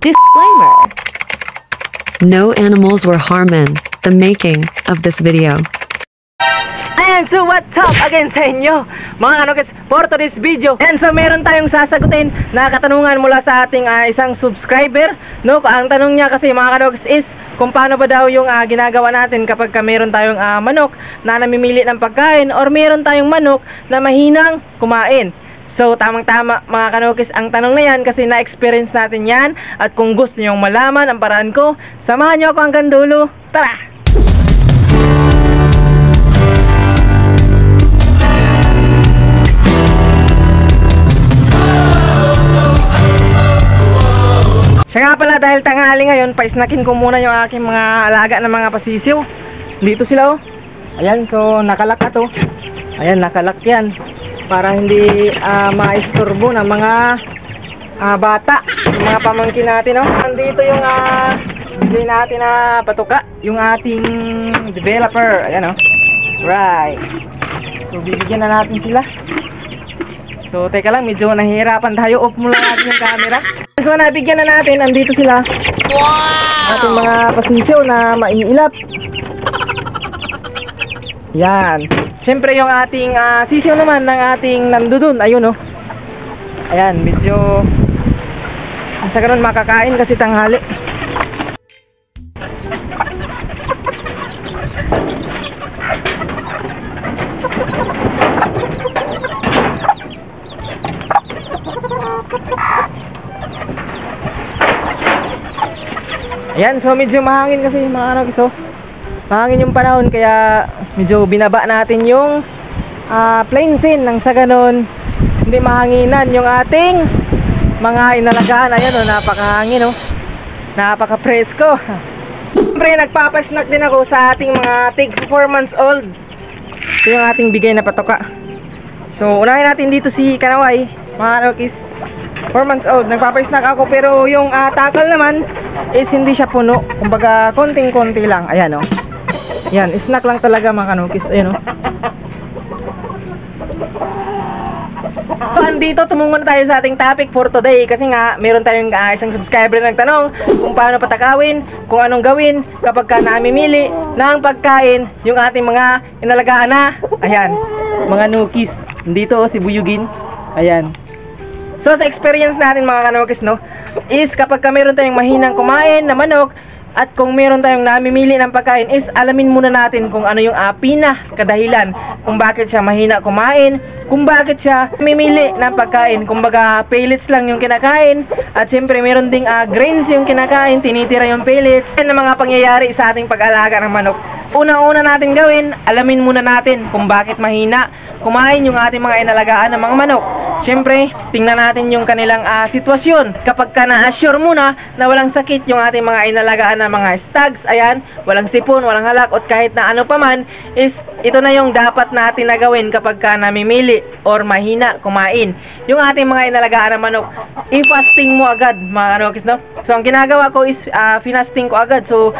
Disclaimer. No animals were harmed in the making of this video. And so what's up again sa inyo mga kanokis for today's video. And so meron tayong sasagutin na katanungan mula sa ating isang subscriber, no? Ang tanong niya kasi mga kanokis is kung paano ba daw yung ginagawa natin kapag meron tayong manok na namimili ng pagkain or meron tayong manok na mahinang kumain. So tamang-tama mga kanokis ang tanong na yan kasi na-experience natin yan. At kung gusto nyong malaman ang paraan ko, samahan nyo ako hanggang dulo. Tara! Siya nga pala, dahil tanghali ngayon, paisnakin ko muna yung aking mga alaga ng mga pasisiw. Dito sila oh. Ayan, so nakalak na to. Ayan, nakalak yan para hindi maisturbo ng mga bata, yung mga pamangkin natin oh. Nandito yung bigay natin na patuka, yung ating developer. Ayan oh. Right. So bibigyan na natin sila. So teka lang, medyo nahihirapan tayo. Off muna natin yung camera. So nabigyan na natin, andito sila. Wow! Ating mga pasisiw na maiilap. Yan. Siyempre yung ating sisiw naman ng ating nandudun. Ayun oh. Ayan, medyo sa ganun makakain kasi tanghali. Ayan, so medyo mahangin kasi mga kanokis oh. Mahangin yung panahon kaya medyo binaba natin yung plain scene nang sa ganun hindi mahanginan yung ating mga inalagaan. Ayan oh, napakahangin oh. Napaka-presko. Siyempre nagpapasnack din ako sa ating mga tig 4 months old. Ito yung ating bigay na patoka. So unahin natin dito si Kanaway mga kanokis, 4 months old. Nagpapasnack ako pero yung takal naman is hindi siya puno. Kumbaga konting-konti lang. Ayan oh. Yan, snack lang talaga mga kanokis. Ayan oh. So andito tumungo na tayo sa ating topic for today. Kasi nga meron tayong isang subscriber na nagtanong kung paano patakawin, kung anong gawin kapag namimili ng pagkain yung ating mga inalagaan na, ayan, mga nukis. Dito oh, si Buyugin. Ayan. So sa experience natin mga kanokis no, is kapag meron tayong mahinang kumain na manok at kung meron tayong namimili ng pagkain is alamin muna natin kung ano yung pinakadahilan kung bakit siya mahina kumain, kung bakit siya mamimili ng pagkain. Kumbaga pellets lang yung kinakain at siyempre meron ding grains yung kinakain, tinitira yung pellets. Yan ang mga pangyayari sa ating pag-alaga ng manok. Unang-una natin gawin, alamin muna natin kung bakit mahina kumain yung ating mga inalagaan ng mga manok. Siyempre, tingnan natin yung kanilang sitwasyon. Kapag na-assure muna na walang sakit yung ating mga inalagaan ng mga stags, ayan, walang sipon, walang halak, o kahit na ano pa man, is ito na yung dapat natin na gawin kapag namimili or mahina kumain yung ating mga inalagaan ng manok. I-fasting mo agad mga kanokis no. So ang ginagawa ko is finasting ko agad. So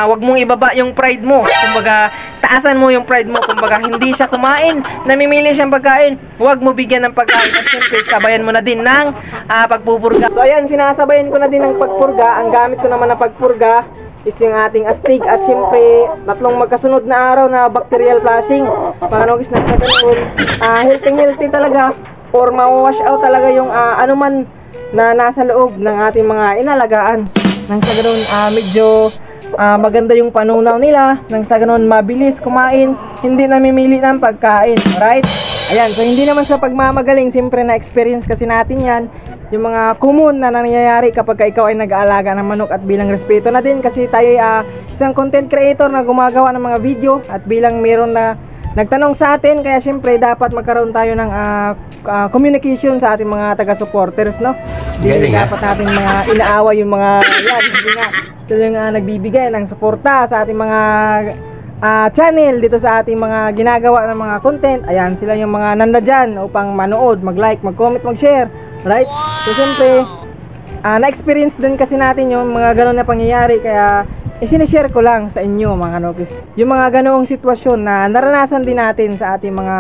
wag mong ibaba yung pride mo. Kumbaga taasan mo yung pride mo. Kumbaga hindi siya kumain, namimili siyang pagkain, wag mo bigyan ng pagkain. At siyempre sabayan mo na din ng pagpupurga. So ayan, sinasabayan ko na din ng pagpurga. Ang gamit ko naman na pagpurga is yung ating astig at siyempre tatlong magkasunod na araw na bacterial flushing. Mga kanokis na sa ganun, healthy talaga or ma-wash out talaga yung anuman na nasa loob ng ating mga inalagaan. Nang sa ganun medyo maganda yung panunaw nila. Nang sa ganun mabilis kumain, hindi namimili ng pagkain. Alright? Ayan, so hindi naman sa pagmamagaling, siyempre na-experience kasi natin yan. Yung mga common na nangyayari kapag ikaw ay nag-aalaga ng manok at bilang respeto na din kasi tayo isang content creator na gumagawa ng mga video at bilang meron na nagtanong sa atin, kaya siyempre dapat magkaroon tayo ng communication sa ating mga taga-supporters no. Hindi dapat natin mga inaaway yung mga yan, hindi nga sila yung nagbibigay ng suporta sa ating mga channel dito sa ating mga ginagawa ng mga content. Ayan, sila yung mga nandyan upang manood, mag-like, mag-comment, mag-share. Right? So siyempre na-experience din kasi natin yung mga ganun na pangyayari, kaya sinishare ko lang sa inyo mga kanokis yung mga ganoong sitwasyon na naranasan din natin sa ating mga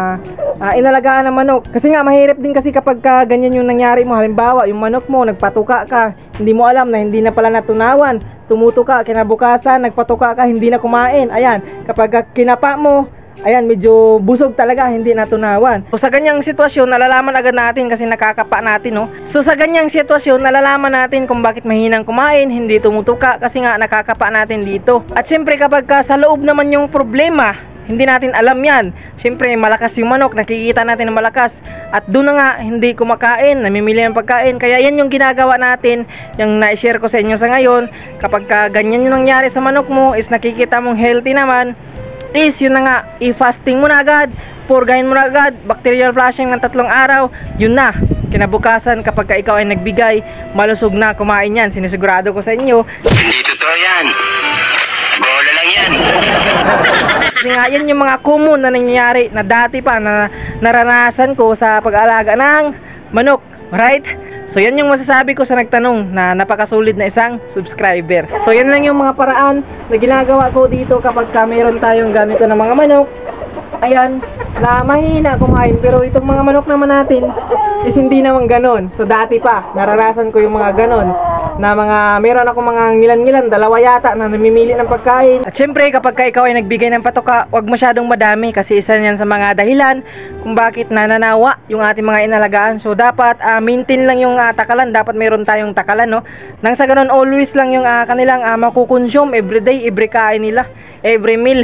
inalagaan na manok. Kasi nga mahirap din kasi kapag ganyan yung nangyari mo. Halimbawa yung manok mo nagpatuka ka, hindi mo alam na hindi na pala natunawan, tumutuka, kinabukasan nagpatuka ka, hindi na kumain. Ayan, kapag kinapa mo, ayan, medyo busog talaga, hindi natunawan. So sa ganyang sitwasyon, nalalaman agad natin kasi nakakapa natin, no? So sa ganyang sitwasyon, nalalaman natin kung bakit mahinang kumain, hindi tumutuka, kasi nga nakakapa natin dito. At syempre kapag sa loob naman yung problema, hindi natin alam yan. Syempre malakas yung manok, nakikita natin na malakas. At doon na nga, hindi kumakain, namimili ng pagkain. Kaya yan yung ginagawa natin, yung na-share ko sa inyo sa ngayon. Kapag ganyan yung nangyari sa manok mo, is nakikita mong healthy naman, is yun na nga, i-fasting mo na agad, purgahin mo na agad, bacterial flushing ng 3 araw, yun na. Kinabukasan kapag ikaw ay nagbigay, malusog na kumain yan. Sinisigurado ko sa inyo. Hindi totoo yan. Bola lang yan. Kasi nga yan yung mga common na nangyayari na dati pa na naranasan ko sa pag-aalaga ng manok, right? So yan yung masasabi ko sa nagtanong na napakasulit na isang subscriber. So yan lang yung mga paraan na ginagawa ko dito kapag mayroon tayong ganito ng mga manok. Ayan, na mahina kumain, pero itong mga manok naman natin is hindi naman ganon. So dati pa, naranasan ko yung mga ganon na meron ako mga ngilan-ngilan, 2 yata na namimili ng pagkain. At syempre kapag ikaw ay nagbigay ng patoka, huwag masyadong madami kasi isa yan sa mga dahilan kung bakit nananawa yung ating mga inalagaan. So dapat maintain lang yung takalan, dapat meron tayong takalan, no? Nang sa ganon always lang yung kanilang makukonsume everyday, every kain nila, every meal,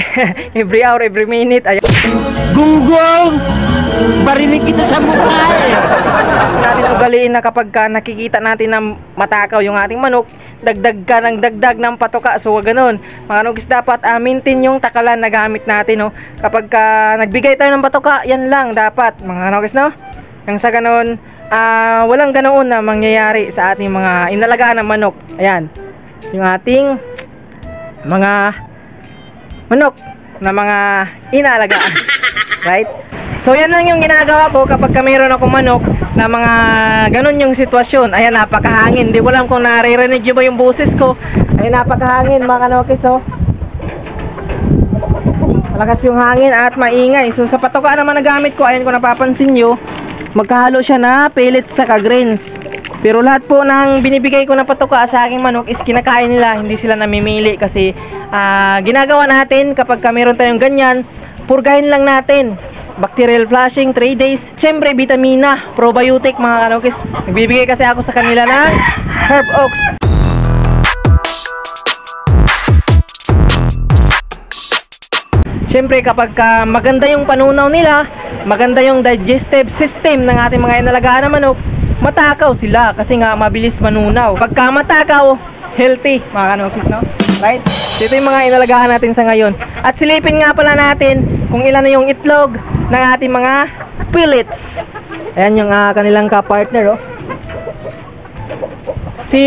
every hour, every minute. Ayan. Gunggong! Barinig kita sa mukha eh! Natin ugaliin na kapag nakikita natin na matakaw yung ating manok, dagdag ka ng dagdag ng patoka. So ganun, mga nugis, dapat maintain yung takalan na gamit natin, no? Kapag nagbigay tayo ng patoka, yan lang dapat, mga nugis, no? Yung sa ganun, walang ganoon na mangyayari sa ating mga inalagaan ng manok. Ayan, yung ating mga manok na mga inaalagaan. Right? So yan lang yung ginagawa ko kapag mayroon akong manok na mga ganun yung sitwasyon. Ayan, napakahangin. Hindi ko alam kung naririnig nyo ba yung boses ko. Ayan, napakahangin mga kanokis. So malakas yung hangin at maingay. So sa patoka naman na gamit ko, ayan, kung napapansin nyo, magkahalo siya na pellets sa grains. Pero lahat po ng binibigay ko na patoka sa aking manok is kinakain nila, hindi sila namimili. Kasi ginagawa natin kapag meron tayong ganyan, purgahin lang natin. Bacterial flushing 3 days. Siyempre vitamina, probiotic mga kanokis. Nagbibigay kasi ako sa kanila ng Herb Oaks. Siyempre kapag maganda yung panunaw nila, maganda yung digestive system ng ating mga inalagaan na manok, matakaw sila kasi nga mabilis manunaw. Pagka matakaw, healthy mga kanokis, no? Right? Ito yung mga inalagaan natin sa ngayon. At silipin nga pala natin kung ilan na yung itlog ng ating mga pellets. Ayan yung kanilang ka-partner, oh. Si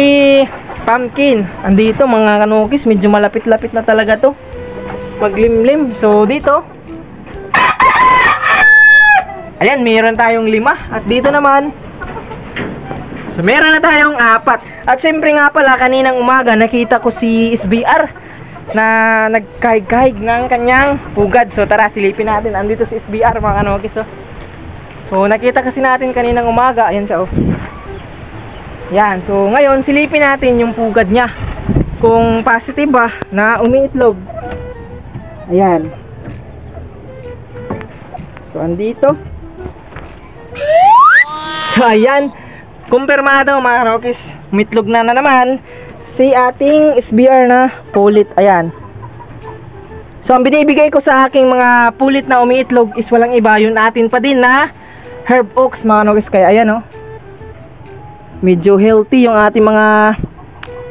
Pumpkin andito mga kanokis, medyo malapit-lapit na talaga to, maglimlim. So dito, ayan, meron tayong 5. At dito naman, so meron na tayong 4. At syempre nga pala, kaninang umaga nakita ko si SBR na nagkahig-kahig ng kanyang pugad. So tara, silipin natin. Andito si SBR mga kanokis, oh. So nakita kasi natin kaninang umaga. Ayan siya, oh. Yan, so ngayon silipin natin yung pugad niya, kung positive ba na umiitlog. Ayan. So andito. So ayan, kumpirmado mga kanokis, umitlog na naman si ating SBR na pulit. Ayan. So ang binibigay ko sa aking mga pulit na umiitlog is walang iba, yun atin pa din na Herb Oaks mga kanokis. Kaya ayan, oh, medyo healthy yung ating mga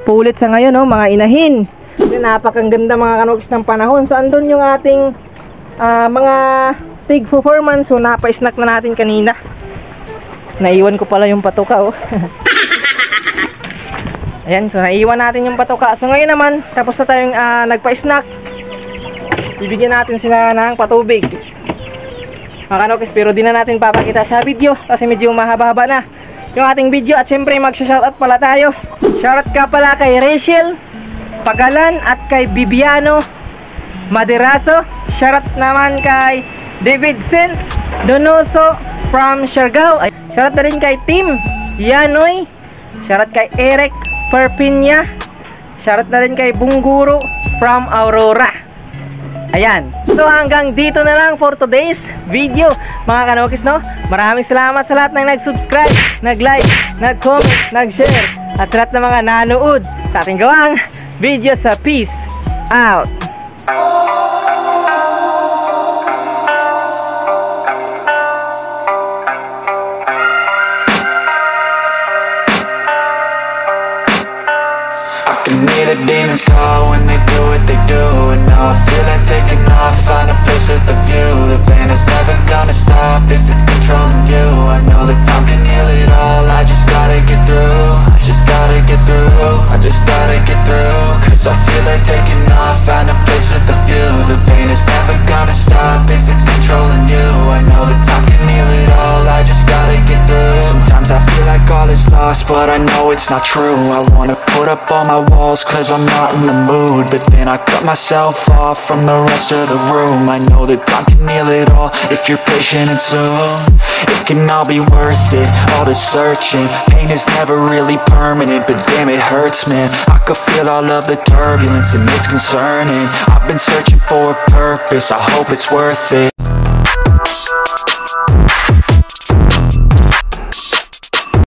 pulit sa ngayon, oh, mga inahin. Yan, napakaganda mga kanokis ng panahon. So andun yung ating mga pig performance. So napa-snack na natin kanina. Naiwan ko pala yung patoka, oh. Ayan, so naiwan natin yung patoka. So ngayon naman, tapos na tayong nagpa-snack, bibigyan natin sila ng patubig mga kanokis. Pero di na natin papakita sa video kasi medyo mahaba-haba na. yung ating video. At syempre magsha-shoutout pala tayo. Shoutout ka pala kay Rachel Pagalan at kay Bibiano Maderaso. Shoutout naman kay Davidson Donoso from Siargao. Shoutout na rin kay Tim Yanoy. Shoutout kay Eric Perpinya. Shoutout na rin kay Bungguro from Aurora. Ayan. So hanggang dito na lang for today's video, mga kanokis, no? Maraming salamat sa lahat ng nag-subscribe, nag-like, nag-comment, nag-share, at sa lahat ng mga nanood sa ating gawang video sa Peace Out. The demons call when they do what they do, and now I feel like taking off, find a place with a view. The pain is never gonna stop if it's controlling you. I know that time can heal it all, I just gotta get through. I just gotta get through, I just gotta get through. Cause I feel like taking off, find a place with a view. The pain is never gonna stop if it's controlling you. I know that time can heal it all, I just gotta get through. Sometimes I feel like all is lost, but I know it's not true. I wanna put up all my walls cause I'm not in the mood, but then I cut myself off from the rest of the room. I know that time can heal it all if you're patient and soon it can all be worth it, all the searching. Pain is never really permanent, but damn it hurts, man. I could feel all of the turbulence and it's concerning. I've been searching for a purpose, I hope it's worth it.